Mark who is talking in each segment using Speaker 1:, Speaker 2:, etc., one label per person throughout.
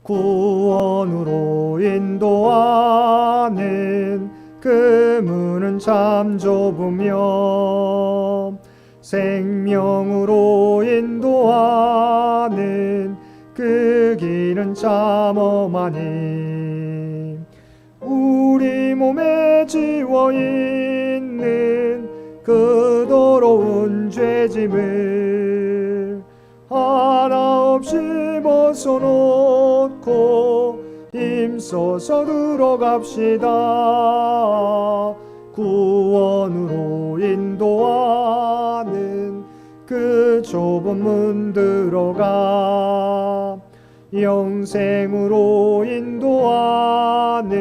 Speaker 1: 구원으로 인도하는 그 문은 참 좁으며 생명으로 인도하는 그 길은 참 험하니 우리 몸에 지워있는 그 더러운 죄짐을 하나 없이 벗어놓고 힘써서 들어갑시다. 구원으로 인도하는 그 좁은 문 들어가 영생으로 인도하는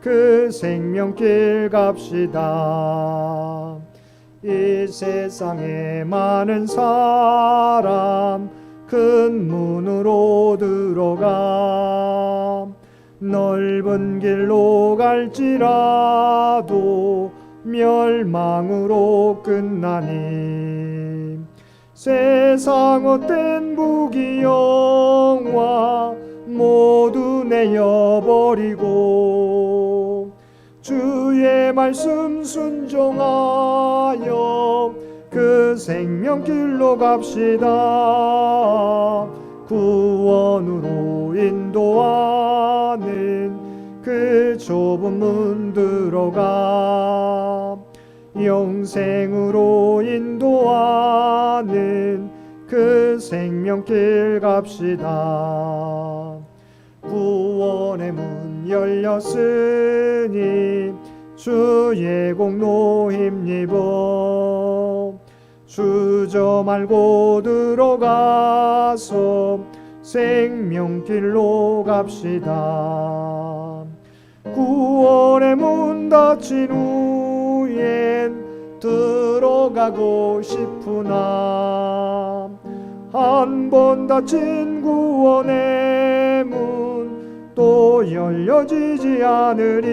Speaker 1: 그 생명길 갑시다. 이 세상에 많은 사람 큰 문으로 들어가 넓은 길로 갈지라도 멸망으로 끝나니 세상 헛된 부귀영화 모두 내어버리고 주의 말씀 순종하여 그 생명길로 갑시다. 구원으로 인도하는 그 좁은 문 들어가 영생으로 인도하는 그 생명길 갑시다. 구원의 문 열렸으니 주의 공로 힘입어 주저 말고 들어가서 생명길로 갑시다. 구원의 문 닫힌 후엔 들어가고 싶으나 한 번 닫힌 구원의 문 또 열려지지 않으리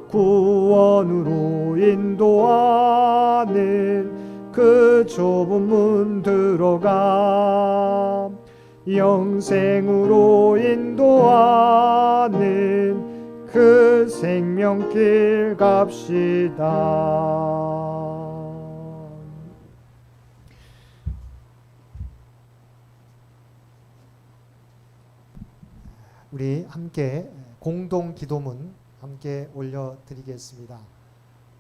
Speaker 1: 구원으로 인도하는 그 좁은 문 들어가 영생으로 인도하는 그 생명길 갑시다. 우리 함께 공동 기도문 함께 올려드리겠습니다.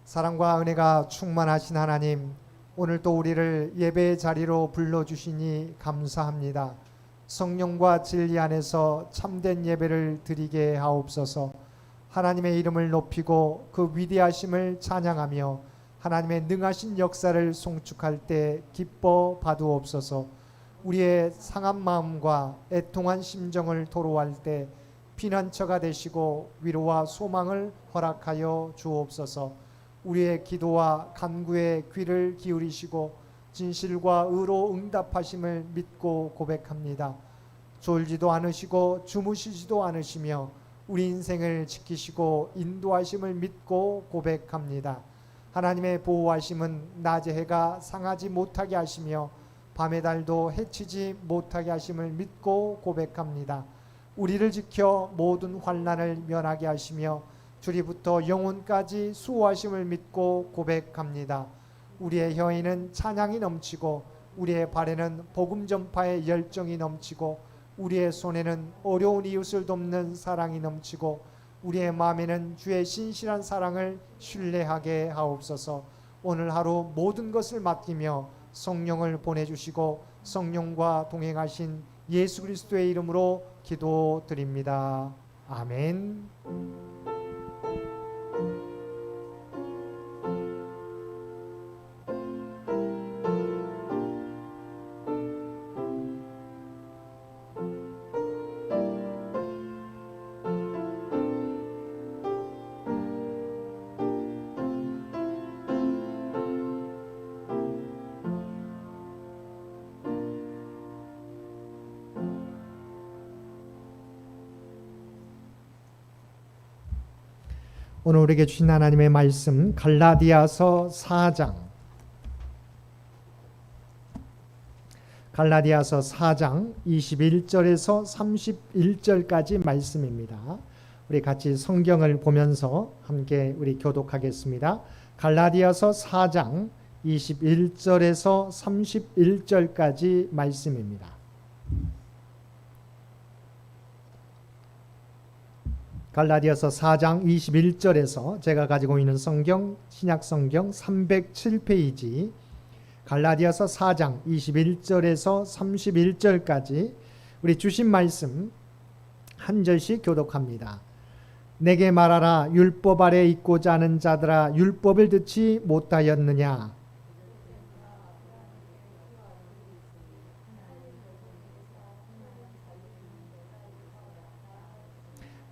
Speaker 1: 사랑과 은혜가 충만하신 하나님, 오늘 또 우리를 예배의 자리로 불러주시니 감사합니다. 성령과 진리 안에서 참된 예배를 드리게 하옵소서. 하나님의 이름을 높이고 그 위대하심을 찬양하며 하나님의 능하신 역사를 송축할 때 기뻐 받으옵소서. 우리의 상한 마음과 애통한 심정을 토로할 때 피난처가 되시고 위로와 소망을 허락하여 주옵소서. 우리의 기도와 간구에 귀를 기울이시고 진실과 의로 응답하심을 믿고 고백합니다. 졸지도 않으시고 주무시지도 않으시며 우리 인생을 지키시고 인도하심을 믿고 고백합니다. 하나님의 보호하심은 낮의 해가 상하지 못하게 하시며 밤의 달도 해치지 못하게 하심을 믿고 고백합니다. 우리를 지켜 모든 환난을 면하게 하시며 주리부터 영혼까지 수호하심을 믿고 고백합니다. 우리의 혀에는 찬양이 넘치고 우리의 발에는 복음 전파의 열정이 넘치고 우리의 손에는 어려운 이웃을 돕는 사랑이 넘치고 우리의 마음에는 주의 신실한 사랑을 신뢰하게 하옵소서. 오늘 하루 모든 것을 맡기며 성령을 보내주시고 성령과 동행하신 예수 그리스도의 이름으로 기도드립니다. 아멘. 오늘 우리에게 주신 하나님의 말씀 갈라디아서 4장 갈라디아서 4장 21절에서 31절까지 말씀입니다. 우리 같이 성경을 보면서 함께 우리 교독하겠습니다. 갈라디아서 4장 21절에서 31절까지 말씀입니다. 갈라디아서 4장 21절에서 제가 가지고 있는 성경 신약 성경 307페이지 갈라디아서 4장 21절에서 31절까지 우리 주신 말씀 한 절씩 교독합니다. 내게 말하라. 율법 아래 있고자 하는 자들아, 율법을 듣지 못하였느냐?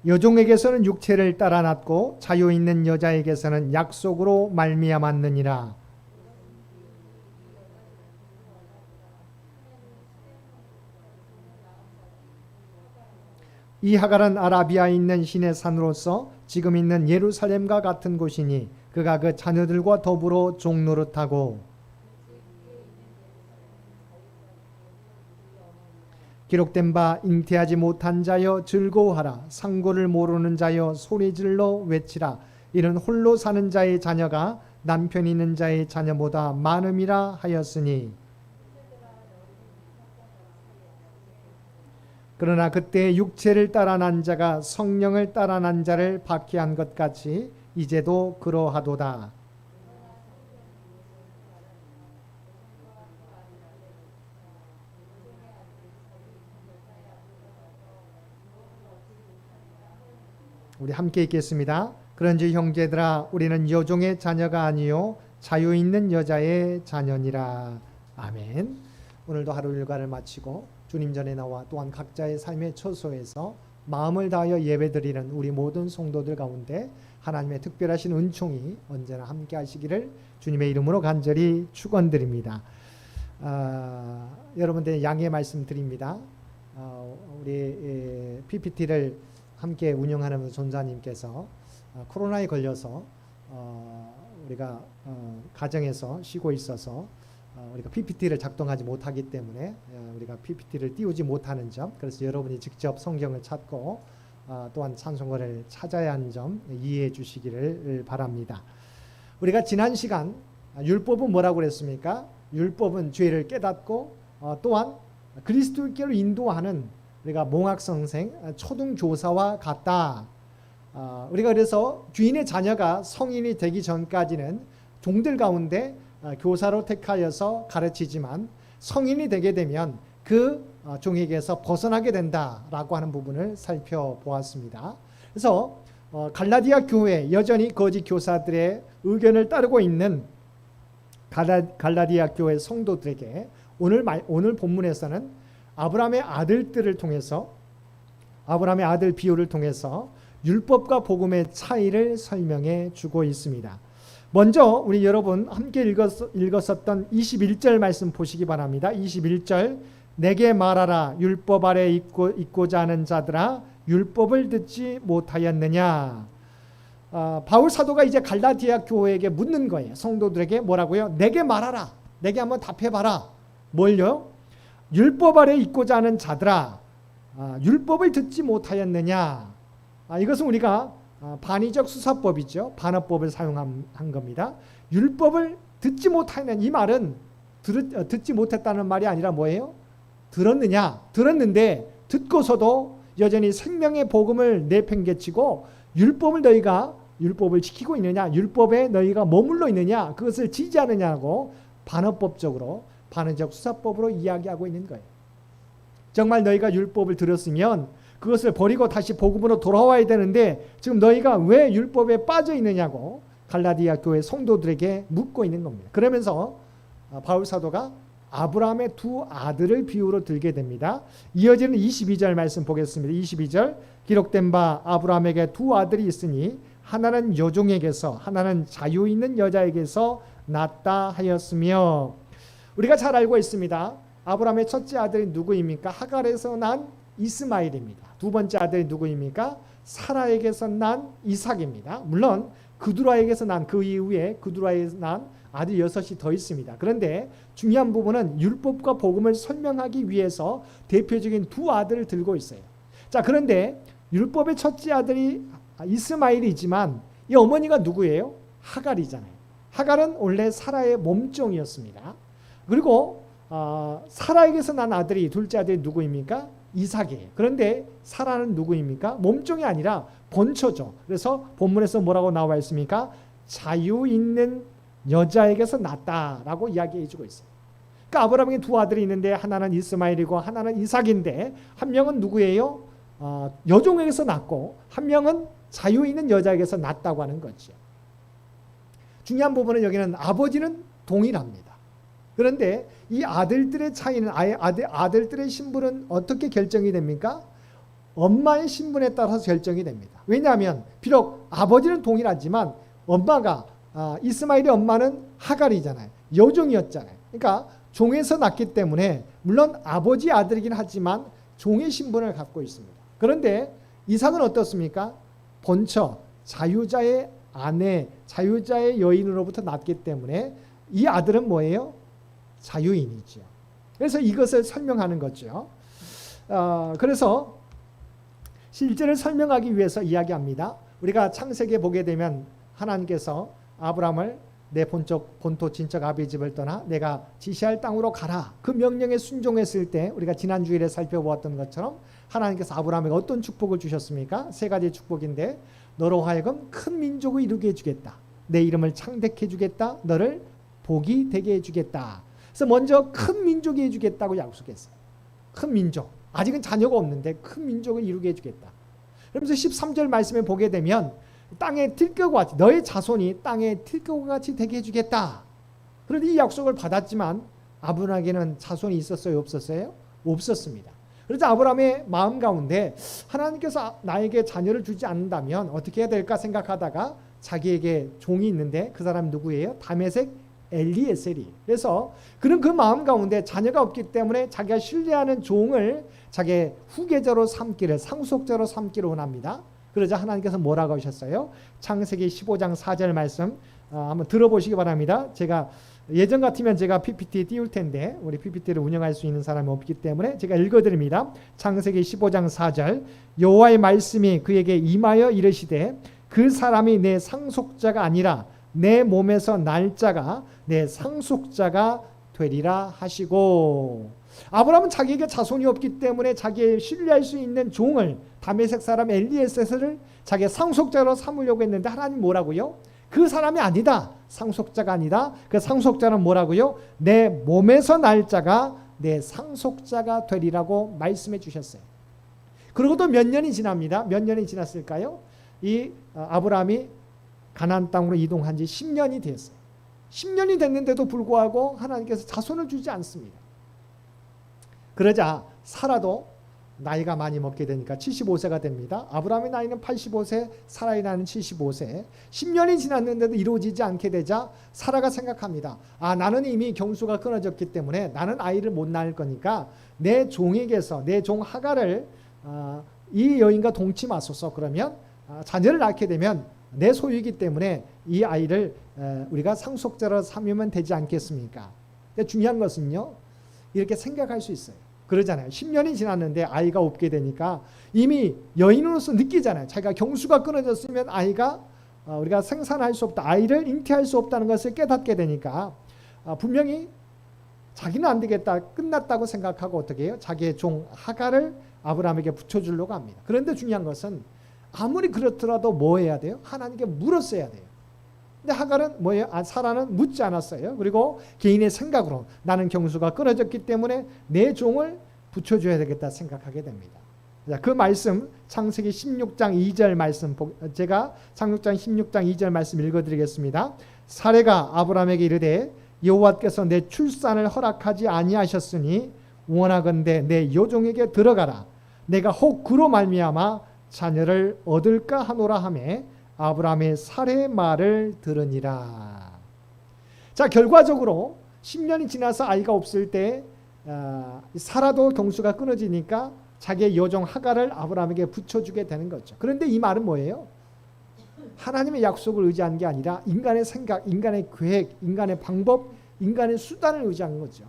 Speaker 1: 여종에게서는 육체를 따라 났고 자유 있는 여자에게서는 약속으로 말미암았느니라. 이 하갈은 아라비아에 있는 신의 산으로서 지금 있는 예루살렘과 같은 곳이니 그가 그 자녀들과 더불어 종노릇하고 기록된 바 잉태하지 못한 자여 즐거워하라. 상고를 모르는 자여 소리질러 외치라. 이는 홀로 사는 자의 자녀가 남편 있는 자의 자녀보다 많음이라 하였으니 그러나 그때 육체를 따라 난 자가 성령을 따라 난 자를 박해한 것 같이 이제도 그러하도다. 우리 함께 읽겠습니다. 그런즉 형제들아, 우리는 여종의 자녀가 아니요 자유 있는 여자의 자녀니라. 아멘. 오늘도 하루 일과를 마치고 주님 전에 나와 또한 각자의 삶의 처소에서 마음을 다하여 예배드리는 우리 모든 성도들 가운데 하나님의 특별하신 은총이 언제나 함께 하시기를 주님의 이름으로 간절히 축원드립니다. 여러분들 양해 말씀드립니다. 우리 PPT를 함께 운영하는 존자님께서 코로나에 걸려서 우리가 가정에서 쉬고 있어서 우리가 PPT를 작동하지 못하기 때문에 우리가 PPT를 띄우지 못하는 점, 그래서 여러분이 직접 성경을 찾고 또한 찬송가를 찾아야 하는 점 이해해 주시기를 바랍니다. 우리가 지난 시간 율법은 뭐라고 그랬습니까? 율법은 죄를 깨닫고 또한 그리스도께로 인도하는 우리가 몽학선생, 초등교사와 같다. 우리가 그래서 주인의 자녀가 성인이 되기 전까지는 종들 가운데 교사로 택하여서 가르치지만 성인이 되게 되면 그 종에게서 벗어나게 된다라고 하는 부분을 살펴보았습니다. 그래서 갈라디아 교회 여전히 거짓 교사들의 의견을 따르고 있는 갈라디아 교회 성도들에게 오늘 본문에서는 아브라함의 아들들을 통해서 아브라함의 아들 비유를 통해서 율법과 복음의 차이를 설명해 주고 있습니다. 먼저 우리 여러분 함께 읽었었던 21절 말씀 보시기 바랍니다. 21절 내게 말하라. 율법 아래 있고자 하는 자들아, 율법을 듣지 못하였느냐. 바울 사도가 이제 갈라디아 교회에게 묻는 거예요. 성도들에게 뭐라고요? 내게 말하라. 내게 한번 답해봐라. 뭘요? 율법 아래 있고자 하는 자들아, 율법을 듣지 못하였느냐. 이것은 우리가 반의적 수사법이죠. 반어법을 사용한 겁니다. 율법을 듣지 못하는 이 말은 듣지 못했다는 말이 아니라 뭐예요? 들었느냐? 들었는데 듣고서도 여전히 생명의 복음을 내팽개치고 율법을 지키고 있느냐? 율법에 너희가 머물러 있느냐? 그것을 지지하느냐고 반어법적으로 반의적 수사법으로 이야기하고 있는 거예요. 정말 너희가 율법을 들었으면 그것을 버리고 다시 복음으로 돌아와야 되는데 지금 너희가 왜 율법에 빠져 있느냐고 갈라디아 교회 성도들에게 묻고 있는 겁니다. 그러면서 바울 사도가 아브라함의 두 아들을 비유로 들게 됩니다. 이어지는 22절 말씀 보겠습니다. 22절 기록된 바 아브라함에게 두 아들이 있으니 하나는 여종에게서 하나는 자유 있는 여자에게서 낳았다 하였으며, 우리가 잘 알고 있습니다. 아브라함의 첫째 아들이 누구입니까? 하갈에서 난 이스마엘입니다. 두 번째 아들이 누구입니까? 사라에게서 난 이삭입니다. 물론 그두라에게서 난 그 이후에 그두라에서 난 아들 6이 더 있습니다. 그런데 중요한 부분은 율법과 복음을 설명하기 위해서 대표적인 두 아들을 들고 있어요. 자, 그런데 율법의 첫째 아들이 이스마엘이지만 이 어머니가 누구예요? 하갈이잖아요. 하갈은 원래 사라의 몸종이었습니다. 그리고 사라에게서 난 아들이 둘째 아들이 누구입니까? 이삭이에요. 그런데 사라는 누구입니까? 몸종이 아니라 본처죠. 그래서 본문에서 뭐라고 나와 있습니까? 자유 있는 여자에게서 났다라고 이야기해주고 있어요. 그러니까 아브라함에게 두 아들이 있는데 하나는 이스마엘이고 하나는 이삭인데 한 명은 누구예요? 여종에게서 났고 한 명은 자유 있는 여자에게서 났다고 하는 거죠. 중요한 부분은 여기는 아버지는 동일합니다. 그런데 이 아들들의 차이는 아들들의 신분은 어떻게 결정이 됩니까? 엄마의 신분에 따라서 결정이 됩니다. 왜냐하면 비록 아버지는 동일하지만 엄마가 이스마엘의 엄마는 하갈이잖아요. 여종이었잖아요. 그러니까 종에서 났기 때문에 물론 아버지 아들이긴 하지만 종의 신분을 갖고 있습니다. 그런데 이삭은 어떻습니까? 본처, 자유자의 아내, 자유자의 여인으로부터 났기 때문에 이 아들은 뭐예요? 자유인이죠. 그래서 이것을 설명하는 거죠. 그래서 실제를 설명하기 위해서 이야기합니다. 우리가 창세기에 보게 되면 하나님께서 아브라함을 내 본토 친척 아비의 집을 떠나 내가 지시할 땅으로 가라. 그 명령에 순종했을 때 우리가 지난 주일에 살펴보았던 것처럼 하나님께서 아브라함에게 어떤 축복을 주셨습니까? 세 가지 축복인데 너로 하여금 큰 민족을 이루게 해주겠다. 내 이름을 창대케 해주겠다. 너를 복이 되게 해주겠다. 그래서 먼저 큰 민족이 해주겠다고 약속했어요. 큰 민족. 아직은 자녀가 없는데 큰 민족을 이루게 해주겠다. 그러면서 13절 말씀에 보게 되면 땅의 들깨와 같이 너의 자손이 땅의 들깨와 같이 되게 해주겠다. 그런데 이 약속을 받았지만 아브라함에게는 자손이 있었어요? 없었어요? 없었습니다. 그래서 아브라함의 마음 가운데 하나님께서 나에게 자녀를 주지 않는다면 어떻게 해야 될까 생각하다가 자기에게 종이 있는데 그 사람 누구예요? 다메섹 엘리에셀이. 그래서 그는 그 마음 가운데 자녀가 없기 때문에 자기가 신뢰하는 종을 자기의 후계자로 삼기를 상속자로 삼기를 원합니다. 그러자 하나님께서 뭐라고 하셨어요? 창세기 15장 4절 말씀 한번 들어보시기 바랍니다. 제가 예전 같으면 제가 PPT에 띄울 텐데 우리 PPT를 운영할 수 있는 사람이 없기 때문에 제가 읽어드립니다. 창세기 15장 4절 여호와의 말씀이 그에게 임하여 이르시되 그 사람이 내 상속자가 아니라 내 몸에서 날 자가 내 상속자가 되리라 하시고 아브라함은 자기에게 자손이 없기 때문에 자기의 신뢰할 수 있는 종을 다메섹 사람 엘리에셀을 자기의 상속자로 삼으려고 했는데 하나님 뭐라고요? 그 사람이 아니다. 상속자가 아니다. 그 상속자는 뭐라고요? 내 몸에서 날 자가 내 상속자가 되리라고 말씀해 주셨어요. 그리고도 몇 년이 지납니다. 몇 년이 지났을까요? 이 아브라함이 가나안 땅으로 이동한 지 10년이 됐어요. 10년이 됐는데도 불구하고 하나님께서 자손을 주지 않습니다. 그러자 사라도 나이가 많이 먹게 되니까 75세가 됩니다. 아브라함의 나이는 85세, 사라의 나이는 75세. 10년이 지났는데도 이루어지지 않게 되자 사라가 생각합니다. 나는 이미 경수가 끊어졌기 때문에 나는 아이를 못 낳을 거니까 내 종에게서 내 종 하갈을 이 여인과 동침하소서. 그러면 자녀를 낳게 되면 내 소유이기 때문에 이 아이를 우리가 상속자로 삼으면 되지 않겠습니까? 근데 중요한 것은요. 이렇게 생각할 수 있어요. 그러잖아요. 10년이 지났는데 아이가 없게 되니까 이미 여인으로서 느끼잖아요. 자기가 경수가 끊어졌으면 아이가 우리가 생산할 수 없다. 아이를 잉태할 수 없다는 것을 깨닫게 되니까 분명히 자기는 안 되겠다. 끝났다고 생각하고 어떻게 해요? 자기의 종 하갈을 아브라함에게 붙여주려고 합니다. 그런데 중요한 것은 아무리 그렇더라도 뭐 해야 돼요? 하나님께 물었어야 돼요. 근데 하갈은 뭐예요? 사라는 묻지 않았어요. 그리고 개인의 생각으로 나는 경수가 끊어졌기 때문에 내 종을 붙여줘야 되겠다 생각하게 됩니다. 그 말씀 창세기 16장 2절 말씀 제가 창세기 16장 2절 말씀 읽어드리겠습니다. 사레가 아브라함에게 이르되 여호와께서 내 출산을 허락하지 아니하셨으니 원하건대 내 여종에게 들어가라. 내가 혹 그로 말미암아 자녀를 얻을까 하노라 하매 아브라함의 사레의 말을 들으니라. 자, 결과적으로 10년이 지나서 아이가 없을 때 사라도 경수가 끊어지니까 자기의 여종 하갈을 아브라함에게 붙여주게 되는 거죠. 그런데 이 말은 뭐예요? 하나님의 약속을 의지한 게 아니라 인간의 생각, 인간의 계획, 인간의 방법, 인간의 수단을 의지한 거죠.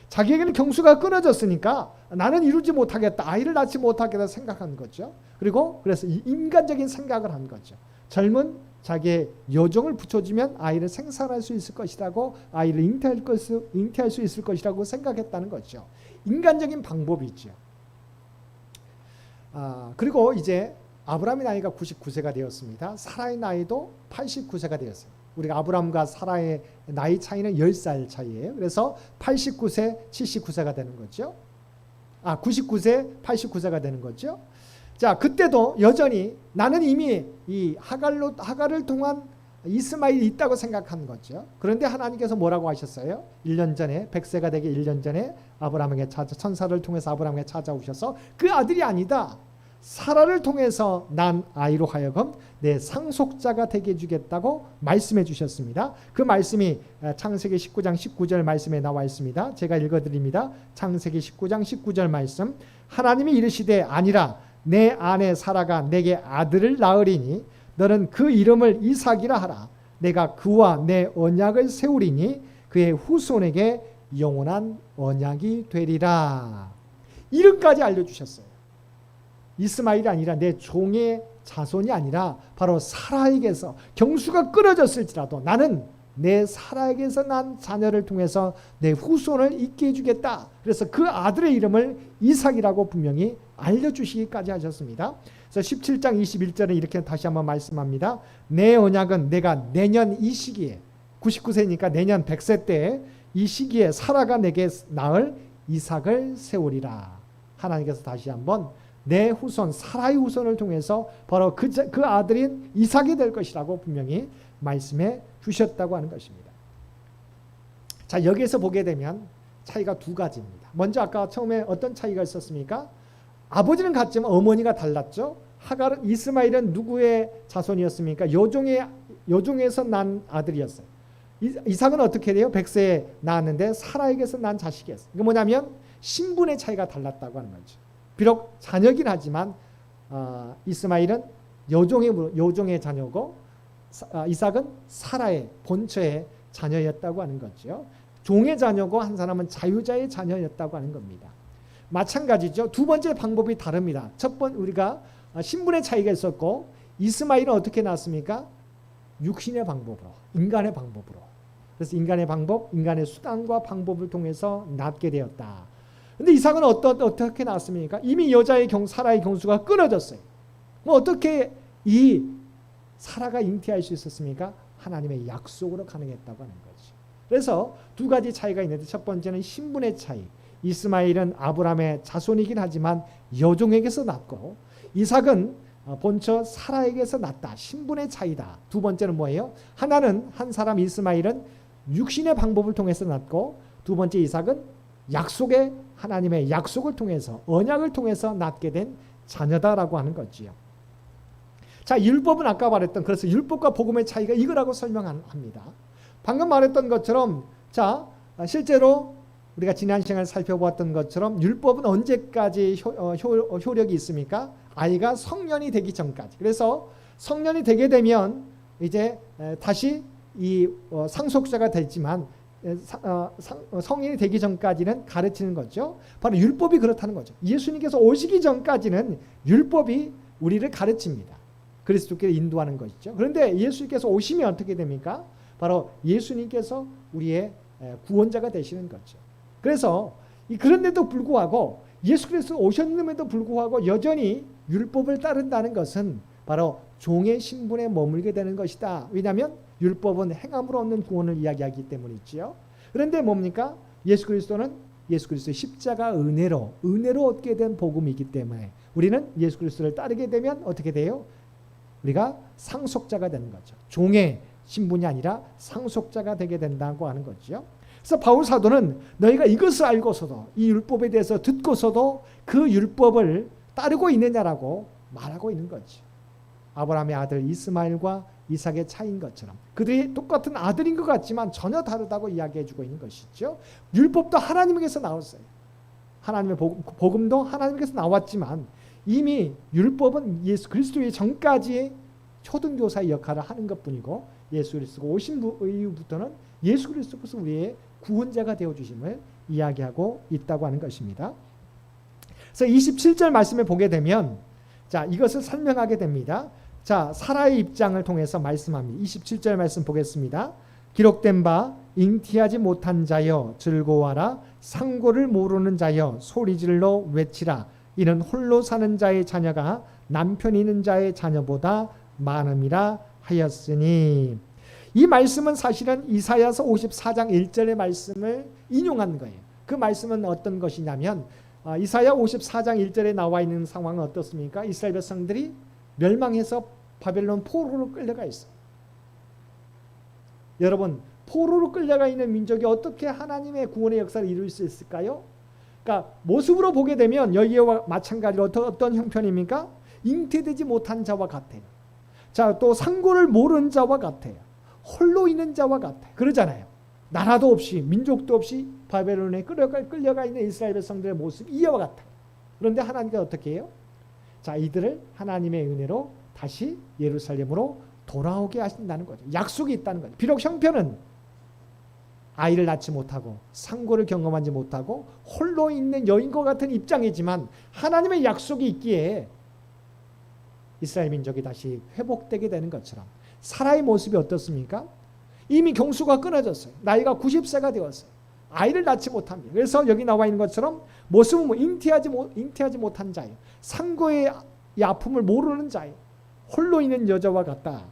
Speaker 1: 자기에게는 경수가 끊어졌으니까 나는 이루지 못하겠다, 아이를 낳지 못하겠다 생각한 거죠. 그리고 그래서 인간적인 생각을 한 거죠. 젊은 자기의 여종을 붙여주면 아이를 생산할 수 있을 것이라고, 아이를 잉태할 수 있을 것이라고 생각했다는 거죠. 인간적인 방법이죠. 그리고 이제 아브라함의 나이가 99세가 되었습니다. 사라의 나이도 89세가 되었어요. 우리가 아브라함과 사라의 나이 차이는 10살 차이예요. 그래서 89세, 79세가 되는 거죠. 99세, 89세가 되는 거죠. 자, 그때도 여전히 나는 이미 이 하갈을 통한 이스마엘이 있다고 생각한 거죠. 그런데 하나님께서 뭐라고 하셨어요? 1년 전에, 100세가 되기 1년 전에 아브라함에게 천사를 통해서 아브라함에게 찾아오셔서 그 아들이 아니다, 사라를 통해서 난 아이로 하여금 내 상속자가 되게 해주겠다고 말씀해 주셨습니다. 그 말씀이 창세기 19장 19절 말씀에 나와 있습니다. 제가 읽어드립니다. 창세기 19장 19절 말씀. 하나님이 이르시되 아니라 내 아내 사라가 내게 아들을 낳으리니 너는 그 이름을 이삭이라 하라. 내가 그와 내 언약을 세우리니 그의 후손에게 영원한 언약이 되리라. 이름까지 알려주셨어요. 이스마엘이 아니라 내 종의 자손이 아니라 바로 사라에게서 경수가 끊어졌을지라도 나는 내 사라에게서 난 자녀를 통해서 내 후손을 있게 해주겠다. 그래서 그 아들의 이름을 이삭이라고 분명히 알려주시기까지 하셨습니다. 그래서 17장 21절에 이렇게 다시 한번 말씀합니다. 내 언약은 내가 내년 이 시기에 99세니까 내년 100세 때 이 시기에 사라가 내게 낳을 이삭을 세우리라. 하나님께서 다시 한번 내 후손 사라의 후손을 통해서 바로 그 아들인 이삭이 될 것이라고 분명히 말씀해 주셨다고 하는 것입니다. 자, 여기에서 보게 되면 차이가 두 가지입니다. 먼저 아까 처음에 어떤 차이가 있었습니까? 아버지는 같지만 어머니가 달랐죠. 이스마엘은 누구의 자손이었습니까? 여종에서 난 아들이었어요. 이삭은 어떻게 돼요? 100세에 낳았는데 사라에게서 난 자식이었어요. 이게 뭐냐면 신분의 차이가 달랐다고 하는 거죠. 비록 자녀긴 하지만 이스마엘은 여종의 자녀고 이삭은 사라의 본처의 자녀였다고 하는 거죠. 종의 자녀고 한 사람은 자유자의 자녀였다고 하는 겁니다. 마찬가지죠. 두 번째 방법이 다릅니다. 첫 번 우리가 신분의 차이가 있었고 이스마엘은 어떻게 낳았습니까? 육신의 방법으로, 인간의 방법으로. 그래서 인간의 방법, 인간의 수단과 방법을 통해서 낳게 되었다. 근데 이삭은 어떻게 낳았습니까? 이미 사라의 경수가 끊어졌어요. 어떻게 이 사라가 잉태할 수 있었습니까? 하나님의 약속으로 가능했다고 하는 거죠. 그래서 두 가지 차이가 있는데 첫 번째는 신분의 차이. 이스마엘은 아브라함의 자손이긴 하지만 여종에게서 낳고 이삭은 본처 사라에게서 낳다. 신분의 차이다. 두 번째는 뭐예요? 하나는 한 사람 이스마엘은 육신의 방법을 통해서 낳고 두 번째 이삭은 하나님의 약속을 통해서 언약을 통해서 낳게 된 자녀다라고 하는 거지요. 자, 율법은 아까 말했던 그래서 율법과 복음의 차이가 이거라고 설명합니다. 방금 말했던 것처럼 자, 실제로 우리가 지난 시간에 살펴보았던 것처럼 율법은 언제까지 효력이 있습니까? 아이가 성년이 되기 전까지. 그래서 성년이 되게 되면 이제 다시 이 상속자가 되지만 성인이 되기 전까지는 가르치는 거죠. 바로 율법이 그렇다는 거죠. 예수님께서 오시기 전까지는 율법이 우리를 가르칩니다. 그리스도께로 인도하는 것이죠. 그런데 예수님께서 오시면 어떻게 됩니까? 바로 예수님께서 우리의 구원자가 되시는 거죠. 그래서 그런데도 불구하고 예수 그리스도 오셨음에도 불구하고 여전히 율법을 따른다는 것은 바로 종의 신분에 머물게 되는 것이다. 왜냐하면 율법은 행함으로 얻는 구원을 이야기하기 때문이지요. 그런데 뭡니까? 예수 그리스도의 십자가 은혜로 얻게 된 복음이기 때문에 우리는 예수 그리스도를 따르게 되면 어떻게 돼요? 우리가 상속자가 되는 거죠. 종의 신분이 아니라 상속자가 되게 된다고 하는 거죠. 그래서 바울 사도는 너희가 이것을 알고서도 이 율법에 대해서 듣고서도 그 율법을 따르고 있느냐라고 말하고 있는 거죠. 아브라함의 아들 이스마엘과 이삭의 차이인 것처럼 그들이 똑같은 아들인 것 같지만 전혀 다르다고 이야기해주고 있는 것이죠. 율법도 하나님에게서 나왔어요. 하나님의 복음도 하나님께서 나왔지만 이미 율법은 예수 그리스도의 전까지 초등교사의 역할을 하는 것뿐이고 예수 그리스도가 오신 이후부터는 예수 그리스도께서 우리의 구원자가 되어주심을 이야기하고 있다고 하는 것입니다. 그래서 27절 말씀을 보게 되면 자, 이것을 설명하게 됩니다. 자, 사라의 입장을 통해서 말씀합니다. 27절 말씀 보겠습니다. 기록된 바 잉티하지 못한 자여 즐거워하라. 상고를 모르는 자여 소리질러 외치라. 이는 홀로 사는 자의 자녀가 남편 있는 자의 자녀보다 많음이라 하였으니. 이 말씀은 사실은 이사야서 54장 1절의 말씀을 인용한 거예요. 그 말씀은 어떤 것이냐면 이사야 54장 1절에 나와 있는 상황은 어떻습니까? 이스라엘 백성들이 멸망해서 바벨론 포로로 끌려가 있어요. 여러분, 포로로 끌려가 있는 민족이 어떻게 하나님의 구원의 역사를 이룰 수 있을까요? 그러니까 모습으로 보게 되면 여기와 마찬가지로 어떤 형편입니까? 잉태되지 못한 자와 같아요. 자, 또 상고를 모르는 자와 같아요. 홀로 있는 자와 같아요. 그러잖아요. 나라도 없이 민족도 없이 바벨론에 끌려가 있는 이스라엘 백성들의 모습이 이와 같아요. 그런데 하나님께서 어떻게 해요? 자, 이들을 하나님의 은혜로 다시 예루살렘으로 돌아오게 하신다는 거죠. 약속이 있다는 거죠. 비록 형편은 아이를 낳지 못하고 상고를 경험하지 못하고 홀로 있는 여인과 같은 입장이지만 하나님의 약속이 있기에 이스라엘 민족이 다시 회복되게 되는 것처럼 사라의 모습이 어떻습니까? 이미 경수가 끊어졌어요. 나이가 90세가 되었어요. 아이를 낳지 못합니다. 그래서 여기 나와 있는 것처럼 모습은 잉태하지 못한 자예요. 상고의 이 아픔을 모르는 자예요. 홀로 있는 여자와 같다.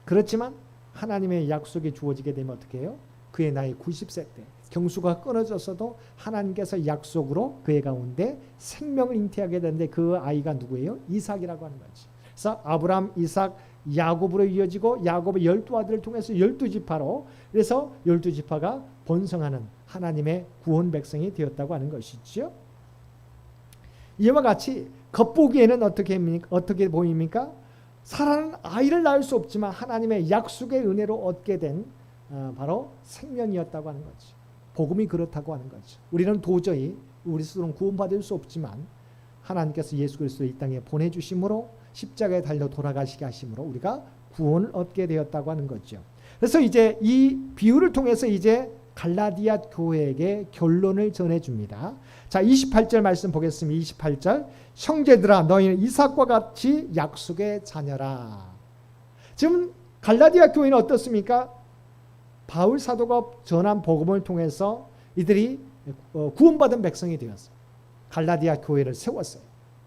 Speaker 1: 그렇지만 하나님의 약속이 주어지게 되면 어떻게 해요? 그의 나이 90세 때 경수가 끊어졌어도 하나님께서 약속으로 그의 가운데 생명을 잉태하게 되는데 그 아이가 누구예요? 이삭이라고 하는 거지. 그래서 아브라함, 이삭, 야곱으로 이어지고 야곱의 12아들을 통해서 12지파로 그래서 12지파가 번성하는 하나님의 구원 백성이 되었다고 하는 것이죠. 이와 같이 겉보기에는 어떻게 보입니까? 사라는 아이를 낳을 수 없지만 하나님의 약속의 은혜로 얻게 된 바로 생명이었다고 하는 거죠. 복음이 그렇다고 하는 거죠. 우리는 도저히 우리 스스로는 구원받을 수 없지만 하나님께서 예수 그리스도를 이 땅에 보내주심으로 십자가에 달려 돌아가시게 하심으로 우리가 구원을 얻게 되었다고 하는 거죠. 그래서 이제 이 비유를 통해서 이제 갈라디아 교회에게 결론을 전해줍니다. 자, 28절 말씀 보겠습니다. 28절 형제들아 너희는 이삭과 같이 약속의 자녀라. 지금 갈라디아 교회는 어떻습니까? 바울 사도가 전한 복음을 통해서 이들이 구원받은 백성이 되었어요. 갈라디아 교회를 세웠어요.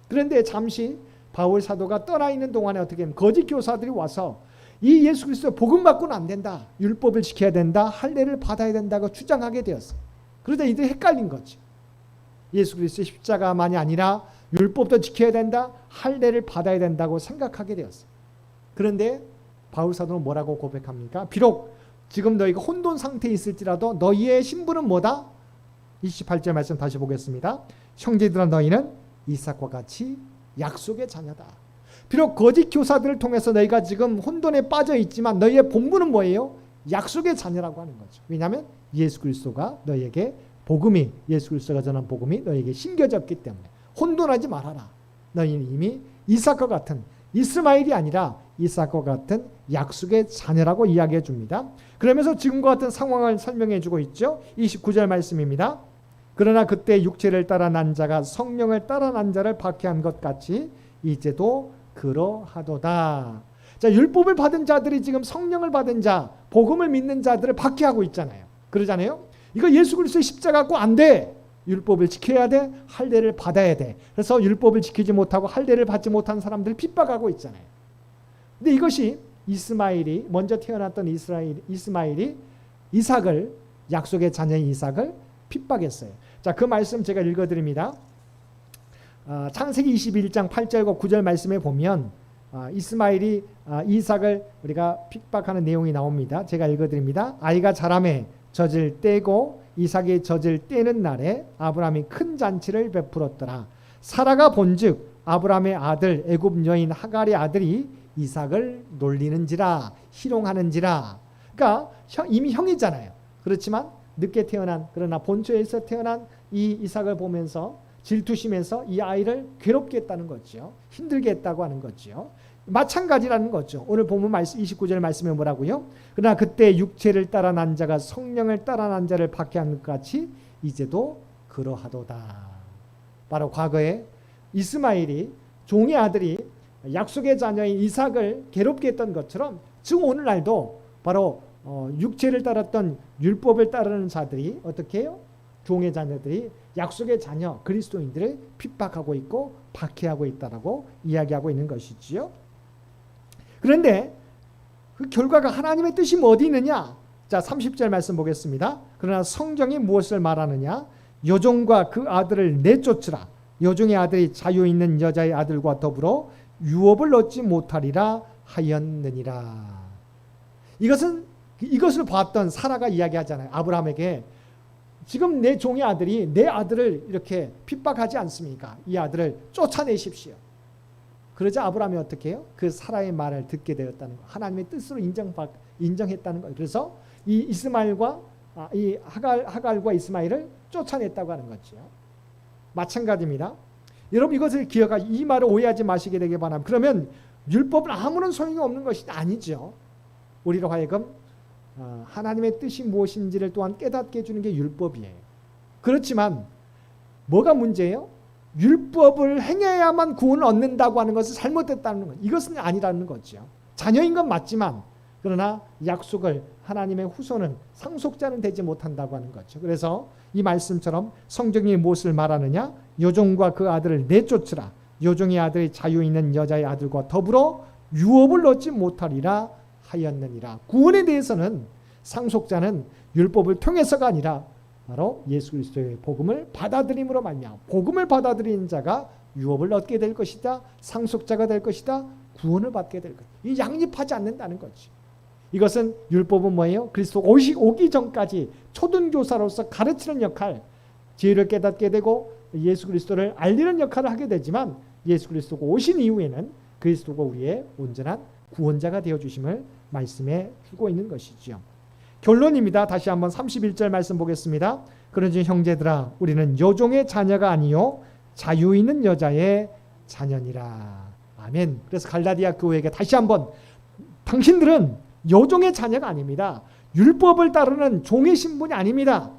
Speaker 1: 그런데 잠시 바울 사도가 떠나 있는 동안에 어떻게 하면 거짓 교사들이 와서 이 예수 그리스도 복음 받고는 안 된다. 율법을 지켜야 된다. 할례를 받아야 된다고 주장하게 되었어요. 그러다 이들이 헷갈린 거지. 예수 그리스도의 십자가만이 아니라 율법도 지켜야 된다. 할례를 받아야 된다고 생각하게 되었어요. 그런데 바울 사도는 뭐라고 고백합니까? 비록 지금 너희가 혼돈 상태에 있을지라도 너희의 신분은 뭐다? 28절 말씀 다시 보겠습니다. 형제들아 너희는 이삭과 같이 약속의 자녀다. 비록 거짓 교사들을 통해서 너희가 지금 혼돈에 빠져 있지만 너희의 본분은 뭐예요? 약속의 자녀라고 하는 거죠. 왜냐하면 예수 그리스도가 너희에게 복음이 예수 그리스도가 전한 복음이 너희에게 심겨졌기 때문에 혼돈하지 말아라. 너희는 이미 이삭과 같은 이스마엘이 아니라 이삭과 같은 약속의 자녀라고 이야기해 줍니다. 그러면서 지금과 같은 상황을 설명해 주고 있죠. 29절 말씀입니다. 그러나 그때 육체를 따라 난 자가 성령을 따라 난 자를 박해한 것 같이 이제도 그러하도다. 자, 율법을 받은 자들이 지금 성령을 받은 자, 복음을 믿는 자들을 박해하고 있잖아요. 그러잖아요. 이거 예수 그리스도의 십자가 갖고 안 돼. 율법을 지켜야 돼. 할례를 받아야 돼. 그래서 율법을 지키지 못하고 할례를 받지 못한 사람들을 핍박하고 있잖아요. 근데 이것이 이스마엘이 먼저 태어났던 이스마엘이 이삭을 약속의 자녀인 이삭을 핍박했어요. 자, 그 말씀 제가 읽어드립니다. 창세기 21장 8절과 9절 말씀에 보면 이스마엘이 이삭을 우리가 핍박하는 내용이 나옵니다. 제가 읽어드립니다. 아이가 자라매 젖을 떼고 이삭이 젖을 떼는 날에 아브라함이 큰 잔치를 베풀었더라. 사라가 본즉 아브라함의 아들 애굽 여인 하갈의 아들이 이삭을 놀리는지라 희롱하는지라. 그러니까 이미 형이잖아요. 그렇지만 늦게 태어난 그러나 본처에서 태어난 이 이삭을 보면서 질투심에서 이 아이를 괴롭게 했다는 거죠. 힘들게 했다고 하는 거죠. 마찬가지라는 거죠. 오늘 본문 말씀 29절 말씀에 뭐라고요? 그러나 그때 육체를 따라 난 자가 성령을 따라 난 자를 박해한 것 같이 이제도 그러하도다. 바로 과거에 이스마엘이 종의 아들이 약속의 자녀인 이삭을 괴롭게 했던 것처럼 지금 오늘날도 바로 육체를 따랐던 율법을 따르는 자들이 어떻게 해요? 종의 자녀들이 약속의 자녀 그리스도인들을 핍박하고 있고 박해하고 있다라고 이야기하고 있는 것이지요. 그런데 그 결과가 하나님의 뜻이 어디 있느냐? 자, 30절 말씀 보겠습니다. 그러나 성경이 무엇을 말하느냐? 여종과 그 아들을 내쫓으라. 여종의 아들이 자유 있는 여자의 아들과 더불어 유업을 얻지 못하리라 하였느니라. 이것을 봤던 사라가 이야기하잖아요. 아브라함에게 지금 내 종의 아들이 내 아들을 이렇게 핍박하지 않습니까? 이 아들을 쫓아내십시오. 그러자 아브라함이 어떻게 해요? 그 사라의 말을 듣게 되었다는 거. 하나님의 뜻으로 인정했다는 거예요. 그래서 이 이스마엘과 이 하갈과 이스마엘을 쫓아냈다고 하는 거죠. 마찬가지입니다. 여러분 이것을 이 말을 오해하지 마시게 되길 바랍니다. 그러면 율법은 아무런 소용이 없는 것이 아니죠. 우리로 하여금 하나님의 뜻이 무엇인지를 또한 깨닫게 해주는 게 율법이에요. 그렇지만 뭐가 문제예요? 율법을 행해야만 구원을 얻는다고 하는 것은 잘못됐다는 것. 이것은 아니라는 거죠. 자녀인 건 맞지만 그러나 약속을 하나님의 후손은 상속자는 되지 못한다고 하는 거죠. 그래서 이 말씀처럼 성경이 무엇을 말하느냐? 여종과 그 아들을 내쫓으라. 여종의 아들이 자유 있는 여자의 아들과 더불어 유업을 얻지 못하리라 하였느니라. 구원에 대해서는 상속자는 율법을 통해서가 아니라 바로 예수 그리스도의 복음을 받아들임으로 말미암아 복음을 받아들이는 자가 유업을 얻게 될 것이다. 상속자가 될 것이다. 구원을 받게 될 것이다. 이 양립하지 않는다는 거지. 이것은 율법은 뭐예요? 그리스도 오기 전까지 초등교사로서 가르치는 역할, 지혜를 깨닫게 되고 예수 그리스도를 알리는 역할을 하게 되지만 예수 그리스도가 오신 이후에는 그리스도가 우리의 온전한 구원자가 되어주심을 말씀해 주고 있는 것이죠. 결론입니다. 다시 한번 31절 말씀 보겠습니다. 그러니 형제들아 우리는 여종의 자녀가 아니요 자유 있는 여자의 자녀니라. 아멘. 그래서 갈라디아 교회에게 다시 한번 당신들은 여종의 자녀가 아닙니다. 율법을 따르는 종의 신분이 아닙니다.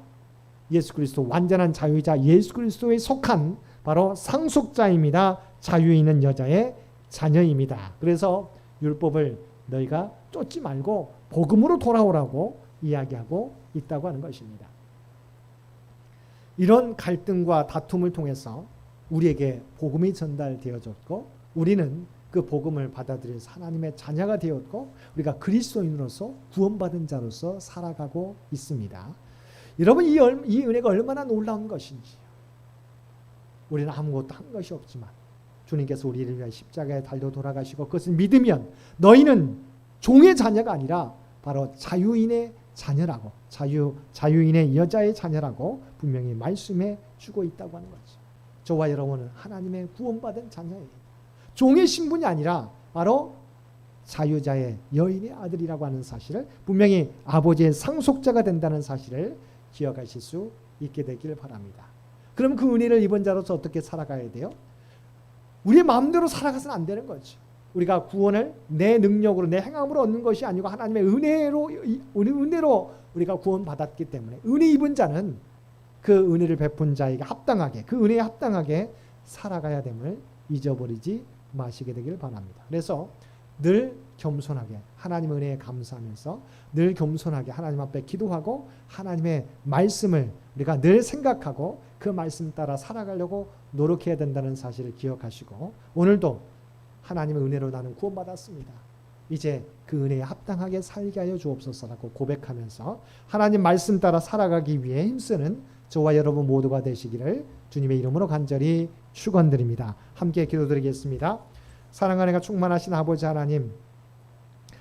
Speaker 1: 예수 그리스도 완전한 자유자 예수 그리스도에 속한 바로 상속자입니다. 자유 있는 여자의 자녀입니다. 그래서 율법을 너희가 쫓지 말고 복음으로 돌아오라고 이야기하고 있다고 하는 것입니다. 이런 갈등과 다툼을 통해서 우리에게 복음이 전달되어졌고 우리는 그 복음을 받아들여서 하나님의 자녀가 되었고 우리가 그리스도인으로서 구원받은 자로서 살아가고 있습니다. 여러분 이 은혜가 얼마나 놀라운 것인지 우리는 아무것도 한 것이 없지만 주님께서 우리를 위해 십자가에 달려 돌아가시고 그것을 믿으면 너희는 종의 자녀가 아니라 바로 자유인의 자녀라고 자유인의 여자의 자녀라고 분명히 말씀해 주고 있다고 하는 거죠. 저와 여러분은 하나님의 구원받은 자녀예요. 종의 신분이 아니라 바로 자유자의 여인의 아들이라고 하는 사실을 분명히 아버지의 상속자가 된다는 사실을 기억하실 수 있게 되기를 바랍니다. 그럼 그 은혜를 입은 자로서 어떻게 살아가야 돼요? 우리의 마음대로 살아가서는 안 되는 거죠. 우리가 구원을 내 능력으로 내 행함으로 얻는 것이 아니고 하나님의 은혜로 우리가 구원받았기 때문에 은혜 입은 자는 그 은혜를 베푼 자에게 합당하게 그 은혜에 합당하게 살아가야 됨을 잊어버리지 마시게 되기를 바랍니다. 그래서 늘 겸손하게 하나님의 은혜에 감사하면서 늘 겸손하게 하나님 앞에 기도하고 하나님의 말씀을 우리가 늘 생각하고 그 말씀 따라 살아가려고 노력해야 된다는 사실을 기억하시고 오늘도 하나님의 은혜로 나는 구원받았습니다. 이제 그 은혜에 합당하게 살게 하여 주옵소서라고 고백하면서 하나님 말씀 따라 살아가기 위해 힘쓰는 저와 여러분 모두가 되시기를 주님의 이름으로 간절히 축원드립니다. 함께 기도드리겠습니다. 사랑하는 이가 충만하신 아버지 하나님,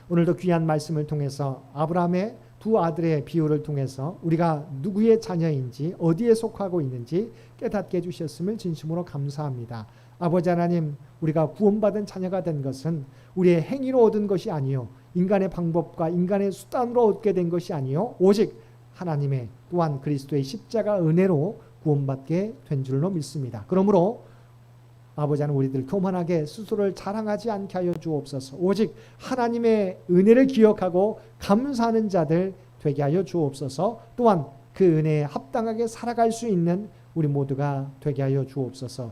Speaker 1: 오늘도 귀한 말씀을 통해서 아브라함의 두 아들의 비유를 통해서 우리가 누구의 자녀인지 어디에 속하고 있는지 깨닫게 해주셨음을 진심으로 감사합니다. 아버지 하나님, 우리가 구원받은 자녀가 된 것은 우리의 행위로 얻은 것이 아니요 인간의 방법과 인간의 수단으로 얻게 된 것이 아니요 오직 하나님의 또한 그리스도의 십자가 은혜로 구원받게 된 줄로 믿습니다. 그러므로 아버지 하나님 우리들 교만하게 스스로를 자랑하지 않게 하여 주옵소서. 오직 하나님의 은혜를 기억하고 감사하는 자들 되게 하여 주옵소서. 또한 그 은혜에 합당하게 살아갈 수 있는 우리 모두가 되게 하여 주옵소서.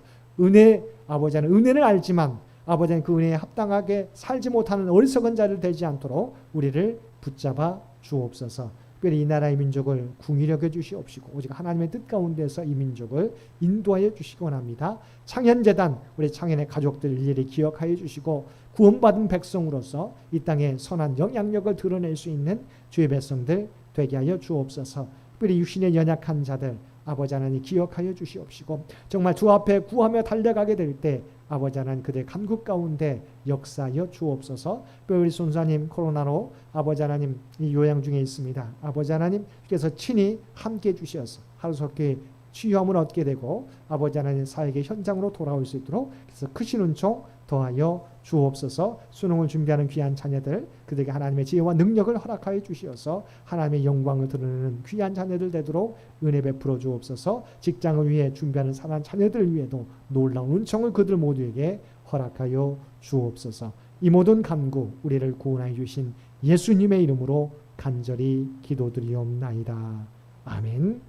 Speaker 1: 아버지 하나님 은혜를 알지만 아버지 하나님 그 은혜에 합당하게 살지 못하는 어리석은 자들 되지 않도록 우리를 붙잡아 주옵소서. 특별히 이 나라의 민족을 궁히 여겨 주시옵시고 오직 하나님의 뜻 가운데서 이 민족을 인도하여 주시기 원합니다. 창현재단 우리 창현의 가족들 일일이 기억하여 주시고 구원받은 백성으로서 이 땅에 선한 영향력을 드러낼 수 있는 주의 백성들 되게 하여 주옵소서. 특별히 육신에 연약한 자들 아버지 하나님 기억하여 주시옵시고 정말 주 앞에 구하며 달려가게 될 때 아버지 하나님 그들 간국 가운데 역사하여 주옵소서. 우리 손사님 코로나로 아버지 하나님 이 요양 중에 있습니다. 아버지 하나님께서 친히 함께 주셔서 하루속히 치유함을 얻게 되고 아버지 하나님 사역의 현장으로 돌아올 수 있도록 그래서 크신 은총 더하여 주옵소서. 수능을 준비하는 귀한 자녀들 그들에게 하나님의 지혜와 능력을 허락하여 주시어서 하나님의 영광을 드러내는 귀한 자녀들 되도록 은혜 베풀어 주옵소서. 직장을 위해 준비하는 사랑하는 자녀들 위에도 놀라운 은총을 그들 모두에게 허락하여 주옵소서. 이 모든 간구 우리를 구원하여 주신 예수님의 이름으로 간절히 기도드리옵나이다. 아멘.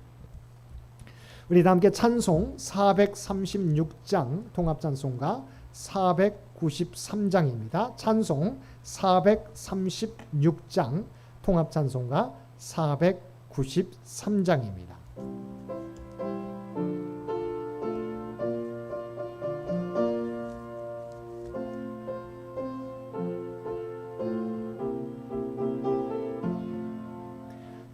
Speaker 1: 우리 다 함께 찬송 436장 통합찬송가 493장입니다. 찬송 436장 통합찬송가 493장입니다.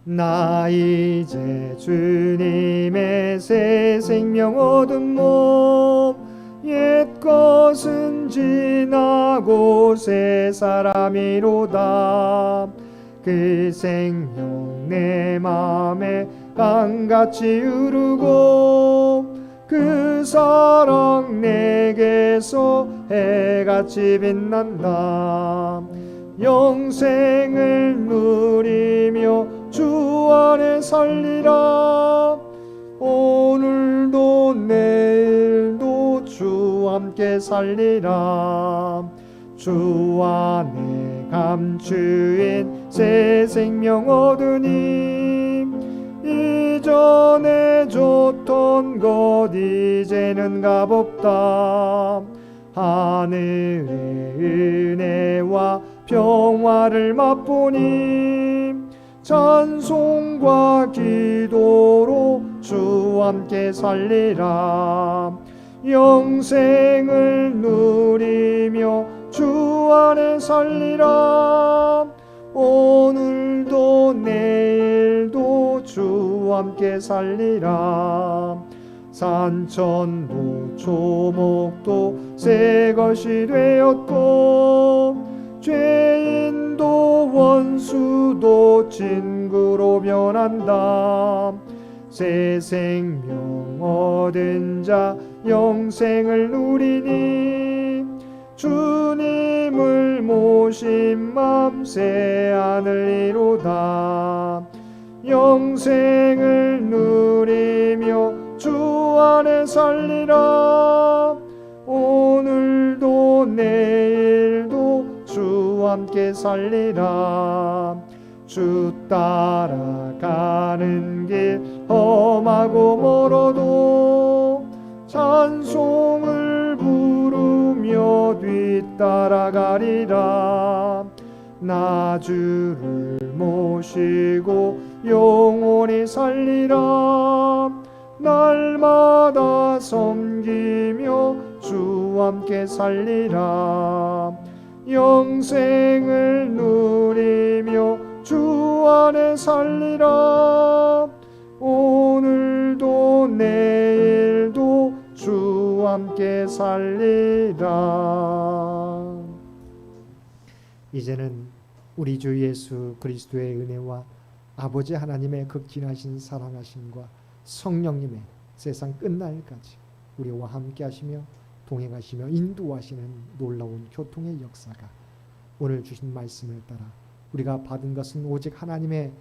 Speaker 1: 나 이제 주님의 새 생명 얻은 몸 옛것은 지나고 새 사람이로다. 그 생명 내 맘에 강같이 흐르고 그 사랑 내게서 해같이 빛난다. 영생을 누리며 주 안에 살리라. 오늘도 내일도 주 함께 살리라. 주 안에 감추인 새 생명 얻으니 이전에 줬던 것 이제는 값없다. 하늘의 은혜와 평화를 맛보니 찬송과 기도로 주 함께 살리라. 영생을 누리며 주 안에 살리라. 오늘도 내일도 주 함께 살리라. 산천도 초목도 새 것이 되었고 죄인도 원수도 친구로 변한다. 새 생명 얻은 자 영생을 누리니 주님을 모신 맘 새 하늘이로다. 영생을 누리며 주 안에 살리라. 오늘도 내일도 주 함께 살리라. 주 따라가는 길 험하고 멀어도 찬송을 부르며 뒤따라가리라. 나 주를 모시고 영원히 살리라. 날마다 섬기며 주 함께 살리라. 영생을 누리며 주 안에 살리라. 오늘도 내일도 주 함께 살리라. 이제는 우리 주 예수 그리스도의 은혜와 아버지 하나님의 극진하신 사랑하심과 성령님의 세상 끝날까지 우리와 함께 하시며 동행하시며 인도하시는 놀라운 교통의 역사가 오늘 주신 말씀을 따라 우리가 받은 것은 오직 하나님의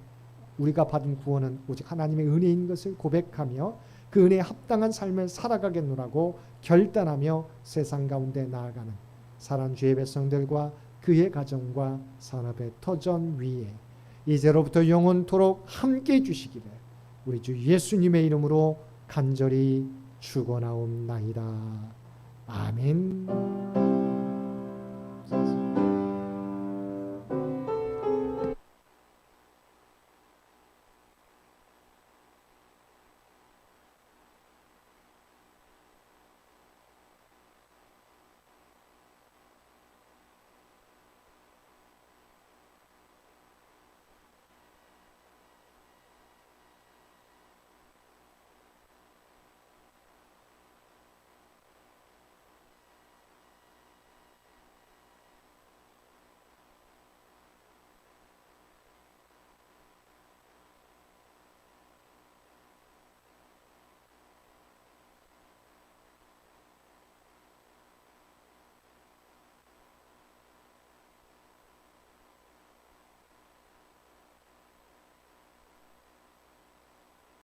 Speaker 1: 우리가 받은 구원은 오직 하나님의 은혜인 것을 고백하며 그 은혜에 합당한 삶을 살아가겠노라고 결단하며 세상 가운데 나아가는 사랑하는 주의 백성들과 그의 가정과 산업의 터전 위에 이제로부터 영원토록 함께 해주시기를 우리 주 예수님의 이름으로 간절히 축원하옵나이다. 아멘.